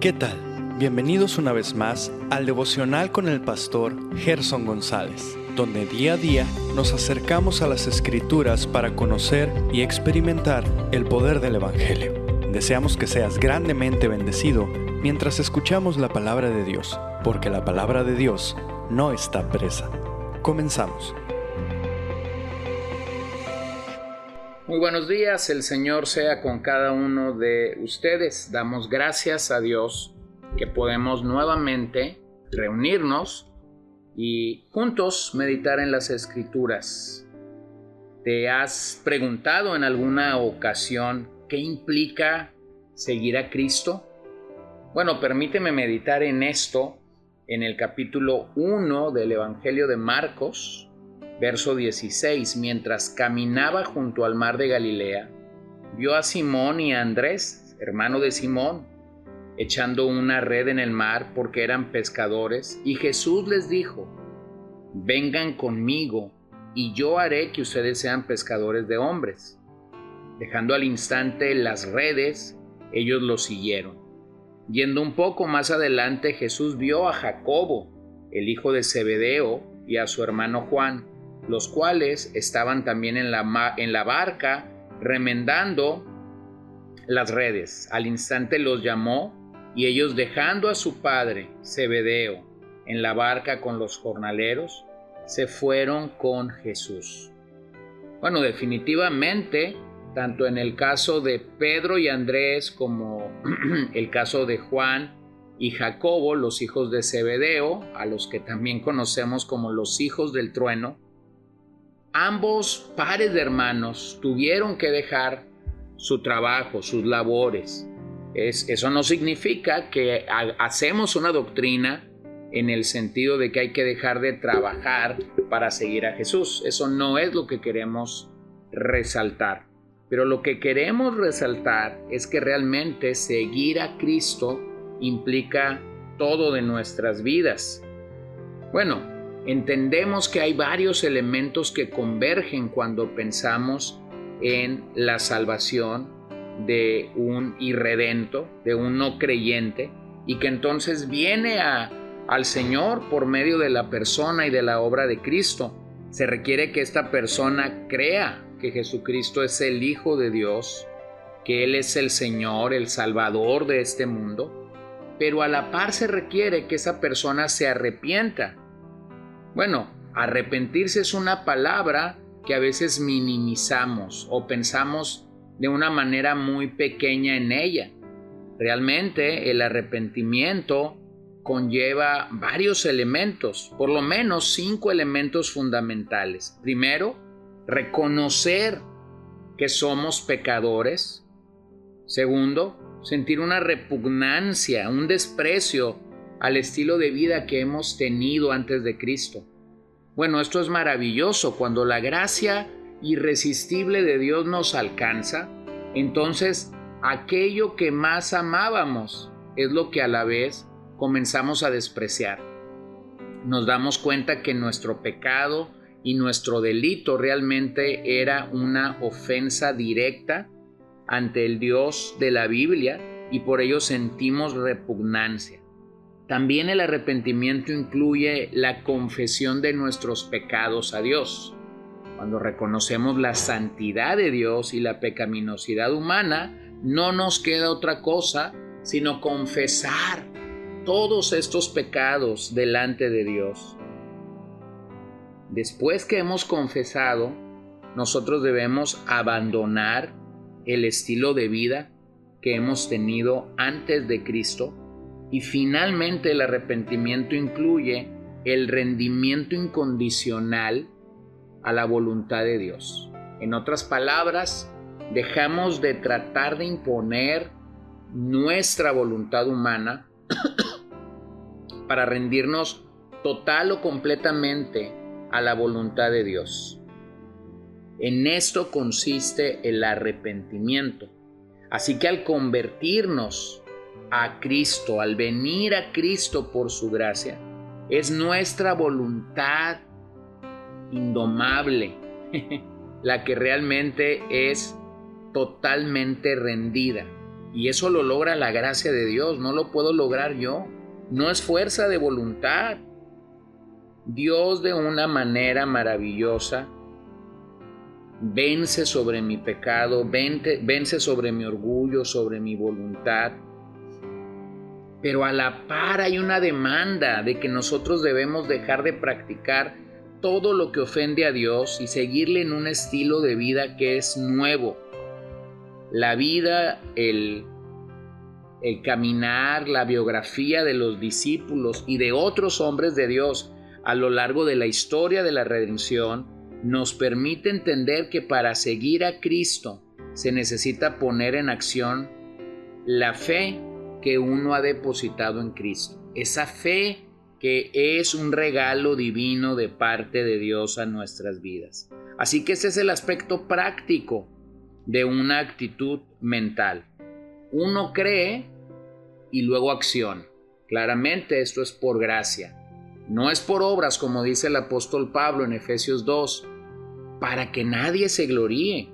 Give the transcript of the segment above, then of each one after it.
¿Qué tal? Bienvenidos una vez más al devocional con el pastor Gerson González, donde día a día nos acercamos a las Escrituras para conocer y experimentar el poder del Evangelio. Deseamos que seas grandemente bendecido mientras escuchamos la palabra de Dios, porque la palabra de Dios no está presa. Comenzamos. Muy buenos días, el Señor sea con cada uno de ustedes. Damos gracias a Dios que podemos nuevamente reunirnos y juntos meditar en las Escrituras. ¿Te has preguntado en alguna ocasión qué implica seguir a Cristo? Bueno, permíteme meditar en esto en el capítulo 1 del Evangelio de Marcos, verso 16. Mientras caminaba junto al mar de Galilea, vio a Simón y a Andrés, hermano de Simón, echando una red en el mar porque eran pescadores, y Jesús les dijo: vengan conmigo y yo haré que ustedes sean pescadores de hombres. Dejando al instante las redes, ellos lo siguieron. Yendo un poco más adelante, Jesús vio a Jacobo, el hijo de Zebedeo, y a su hermano Juan, los cuales estaban también en la barca remendando las redes. Al instante los llamó, y ellos, dejando a su padre Zebedeo en la barca con los jornaleros, se fueron con Jesús. Bueno, definitivamente, tanto en el caso de Pedro y Andrés como el caso de Juan y Jacobo, los hijos de Zebedeo, a los que también conocemos como los hijos del trueno, ambos pares de hermanos tuvieron que dejar su trabajo, sus labores. Eso no significa que hacemos una doctrina en el sentido de que hay que dejar de trabajar para seguir a Jesús. Eso no es lo que queremos resaltar. Pero lo que queremos resaltar es que realmente seguir a Cristo implica todo de nuestras vidas. Bueno, entendemos que hay varios elementos que convergen cuando pensamos en la salvación de un irredento, de un no creyente, y que entonces viene al Señor por medio de la persona y de la obra de Cristo. Se requiere que esta persona crea que Jesucristo es el Hijo de Dios, que Él es el Señor, el Salvador de este mundo, pero a la par se requiere que esa persona se arrepienta. Bueno, arrepentirse es una palabra que a veces minimizamos o pensamos de una manera muy pequeña en ella. Realmente el arrepentimiento conlleva varios elementos, por lo menos 5 elementos fundamentales. Primero, reconocer que somos pecadores. Segundo, sentir una repugnancia, un desprecio al estilo de vida que hemos tenido antes de Cristo. Bueno, esto es maravilloso. Cuando la gracia irresistible de Dios nos alcanza, entonces aquello que más amábamos es lo que a la vez comenzamos a despreciar. Nos damos cuenta que nuestro pecado y nuestro delito realmente era una ofensa directa ante el Dios de la Biblia, y por ello sentimos repugnancia. También el arrepentimiento incluye la confesión de nuestros pecados a Dios. Cuando reconocemos la santidad de Dios y la pecaminosidad humana, no nos queda otra cosa sino confesar todos estos pecados delante de Dios. Después que hemos confesado, nosotros debemos abandonar el estilo de vida que hemos tenido antes de Cristo. Y finalmente el arrepentimiento incluye el rendimiento incondicional a la voluntad de Dios. En otras palabras, dejamos de tratar de imponer nuestra voluntad humana para rendirnos total o completamente a la voluntad de Dios. En esto consiste el arrepentimiento. Así que al convertirnos a Cristo, al venir a Cristo por su gracia, es nuestra voluntad indomable la que realmente es totalmente rendida. Y eso lo logra la gracia de Dios, no lo puedo lograr yo. No es fuerza de voluntad. Dios, de una manera maravillosa, vence sobre mi pecado, vence sobre mi orgullo, sobre mi voluntad. Pero a la par hay una demanda de que nosotros debemos dejar de practicar todo lo que ofende a Dios y seguirle en un estilo de vida que es nuevo. La vida, el caminar, la biografía de los discípulos y de otros hombres de Dios a lo largo de la historia de la redención nos permite entender que para seguir a Cristo se necesita poner en acción la fe que uno ha depositado en Cristo. Esa fe que es un regalo divino de parte de Dios a nuestras vidas. Así que ese es el aspecto práctico de una actitud mental. Uno cree y luego acciona. Claramente esto es por gracia. No es por obras, como dice el apóstol Pablo en Efesios 2, para que nadie se gloríe.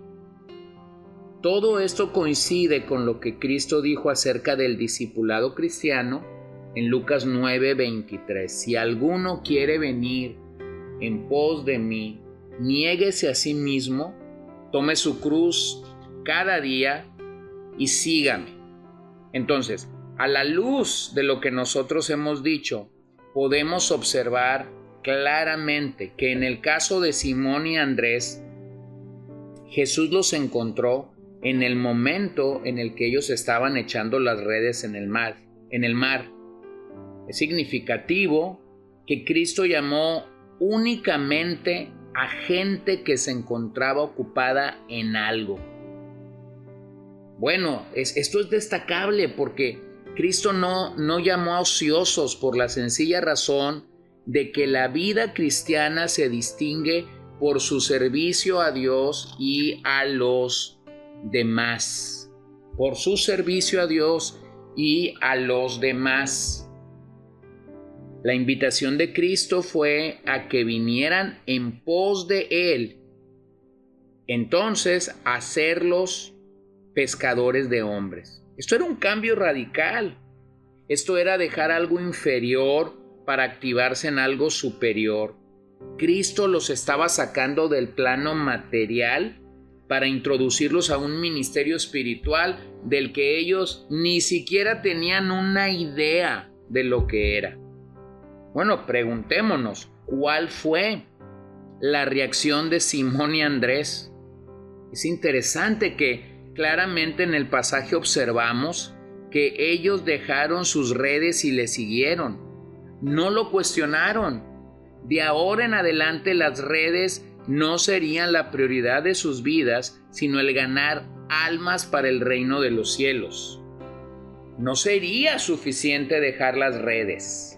Todo esto coincide con lo que Cristo dijo acerca del discipulado cristiano en Lucas 9:23. Si alguno quiere venir en pos de mí, niéguese a sí mismo, tome su cruz cada día y sígame. Entonces, a la luz de lo que nosotros hemos dicho, podemos observar claramente que en el caso de Simón y Andrés, Jesús los encontró en el momento en el que ellos estaban echando las redes en el mar. Es significativo que Cristo llamó únicamente a gente que se encontraba ocupada en algo. Bueno, esto es destacable porque Cristo no llamó a ociosos por la sencilla razón de que la vida cristiana se distingue por su servicio a Dios y a los demás. Por su servicio a Dios y a los demás. La invitación de Cristo fue a que vinieran en pos de Él. Entonces, hacerlos pescadores de hombres. Esto era un cambio radical. Esto era dejar algo inferior para activarse en algo superior. Cristo los estaba sacando del plano material para introducirlos a un ministerio espiritual del que ellos ni siquiera tenían una idea de lo que era. Bueno, preguntémonos, ¿cuál fue la reacción de Simón y Andrés? Es interesante que claramente en el pasaje observamos que ellos dejaron sus redes y le siguieron. No lo cuestionaron. De ahora en adelante las redes no serían la prioridad de sus vidas, sino el ganar almas para el reino de los cielos. No sería suficiente dejar las redes.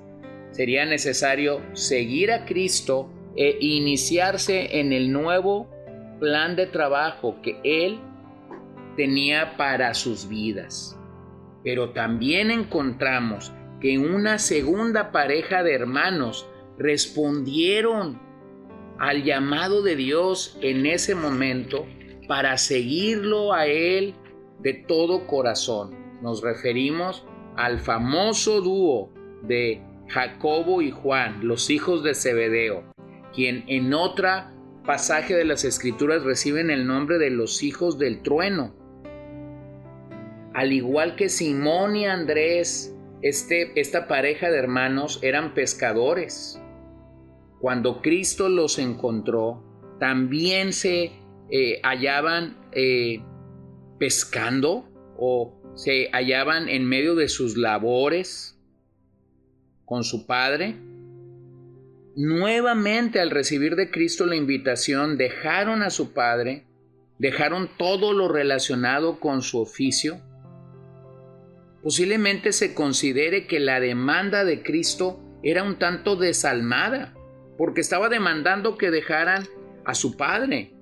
Sería necesario seguir a Cristo e iniciarse en el nuevo plan de trabajo que Él tenía para sus vidas. Pero también encontramos que una segunda pareja de hermanos respondieron al llamado de Dios en ese momento para seguirlo a Él de todo corazón. Nos referimos al famoso dúo de Jacobo y Juan, los hijos de Zebedeo, quien en otro pasaje de las Escrituras reciben el nombre de los hijos del trueno. Al igual que Simón y Andrés, esta pareja de hermanos eran pescadores. Cuando Cristo los encontró, también se hallaban pescando o se hallaban en medio de sus labores con su Padre. Nuevamente, al recibir de Cristo la invitación, dejaron a su Padre, dejaron todo lo relacionado con su oficio. Posiblemente se considere que la demanda de Cristo era un tanto desalmada, porque estaba demandando que dejaran a su Padre.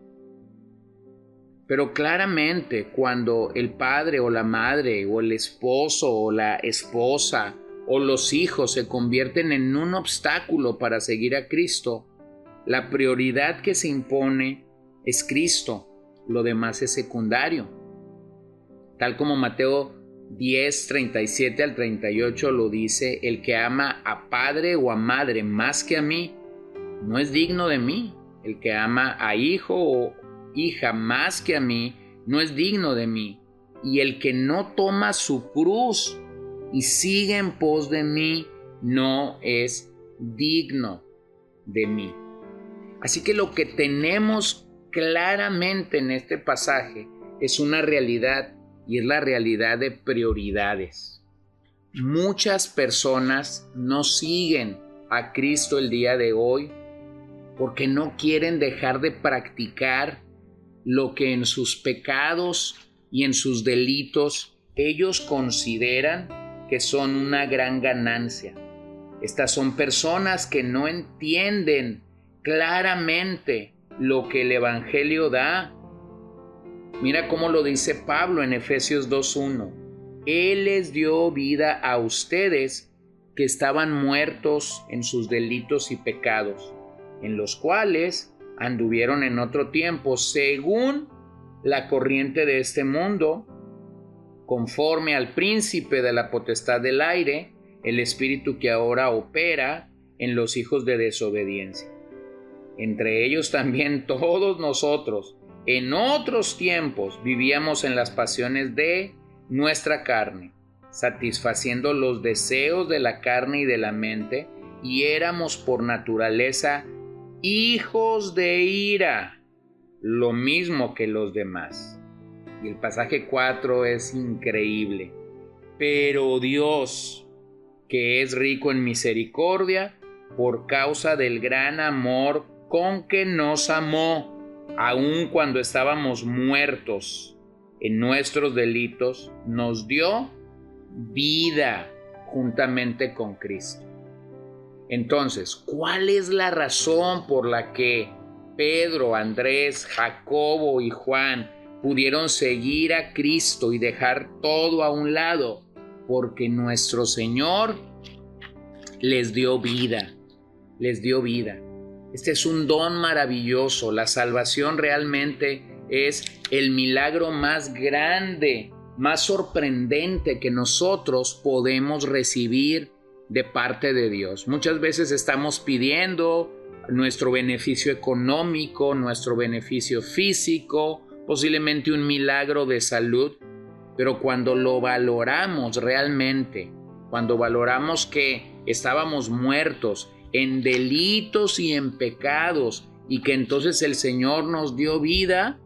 Pero claramente, cuando el padre o la madre o el esposo o la esposa o los hijos se convierten en un obstáculo para seguir a Cristo, la prioridad que se impone es Cristo, lo demás es secundario. Tal como Mateo 10, 37 al 38 lo dice: el que ama a padre o a madre más que a mí, no es digno de mí. El que ama a hijo o hija más que a mí, no es digno de mí. Y el que no toma su cruz y sigue en pos de mí, no es digno de mí. Así que lo que tenemos claramente en este pasaje es una realidad, y es la realidad de prioridades. Muchas personas no siguen a Cristo el día de hoy porque no quieren dejar de practicar lo que en sus pecados y en sus delitos ellos consideran que son una gran ganancia. Estas son personas que no entienden claramente lo que el Evangelio da. Mira cómo lo dice Pablo en Efesios 2:1. Él les dio vida a ustedes que estaban muertos en sus delitos y pecados, en los cuales anduvieron en otro tiempo según la corriente de este mundo, conforme al príncipe de la potestad del aire, el espíritu que ahora opera en los hijos de desobediencia. Entre ellos también todos nosotros, en otros tiempos, vivíamos en las pasiones de nuestra carne, satisfaciendo los deseos de la carne y de la mente, y éramos por naturaleza hijos de ira, lo mismo que los demás. Y el pasaje 4 es increíble. Pero Dios, que es rico en misericordia, por causa del gran amor con que nos amó, aun cuando estábamos muertos en nuestros delitos, nos dio vida juntamente con Cristo. Entonces, ¿cuál es la razón por la que Pedro, Andrés, Jacobo y Juan pudieron seguir a Cristo y dejar todo a un lado? Porque nuestro Señor les dio vida, les dio vida. Este es un don maravilloso. La salvación realmente es el milagro más grande, más sorprendente que nosotros podemos recibir de parte de Dios. Muchas veces estamos pidiendo nuestro beneficio económico, nuestro beneficio físico, posiblemente un milagro de salud, pero cuando lo valoramos realmente, cuando valoramos que estábamos muertos en delitos y en pecados y que entonces el Señor nos dio vida,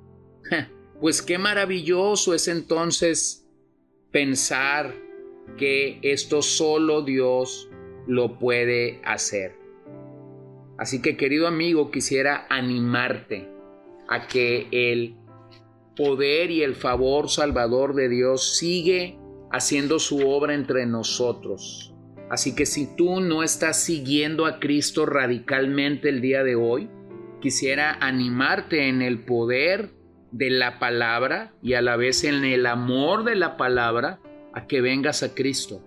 pues qué maravilloso es entonces pensar que esto solo Dios lo puede hacer. Así que, querido amigo, quisiera animarte a que el poder y el favor salvador de Dios sigue haciendo su obra entre nosotros. Así que si tú no estás siguiendo a Cristo radicalmente el día de hoy, quisiera animarte en el poder de la palabra y a la vez en el amor de la palabra a que vengas a Cristo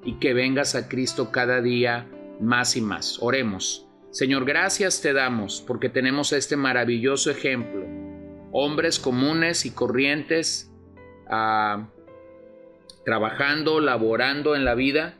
y que vengas a Cristo cada día más y más. Oremos. Señor, gracias te damos porque tenemos este maravilloso ejemplo. Hombres comunes y corrientes trabajando, laborando en la vida,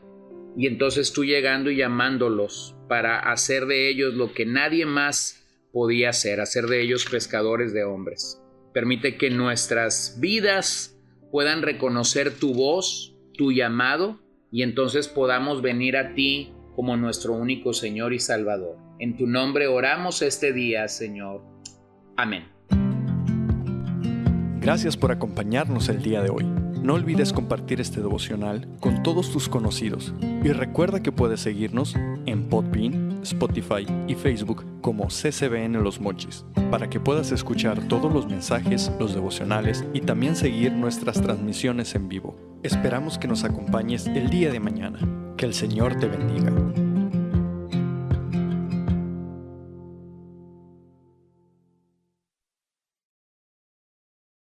y entonces tú llegando y llamándolos para hacer de ellos lo que nadie más podía hacer de ellos pescadores de hombres. Permite que nuestras vidas puedan reconocer tu voz, tu llamado, y entonces podamos venir a ti como nuestro único Señor y Salvador. En tu nombre oramos este día, Señor. Amén. Gracias por acompañarnos el día de hoy. No olvides compartir este devocional con todos tus conocidos y recuerda que puedes seguirnos en Podbean, Spotify y Facebook como CCBN Los Mochis para que puedas escuchar todos los mensajes, los devocionales y también seguir nuestras transmisiones en vivo. Esperamos que nos acompañes el día de mañana. Que el Señor te bendiga.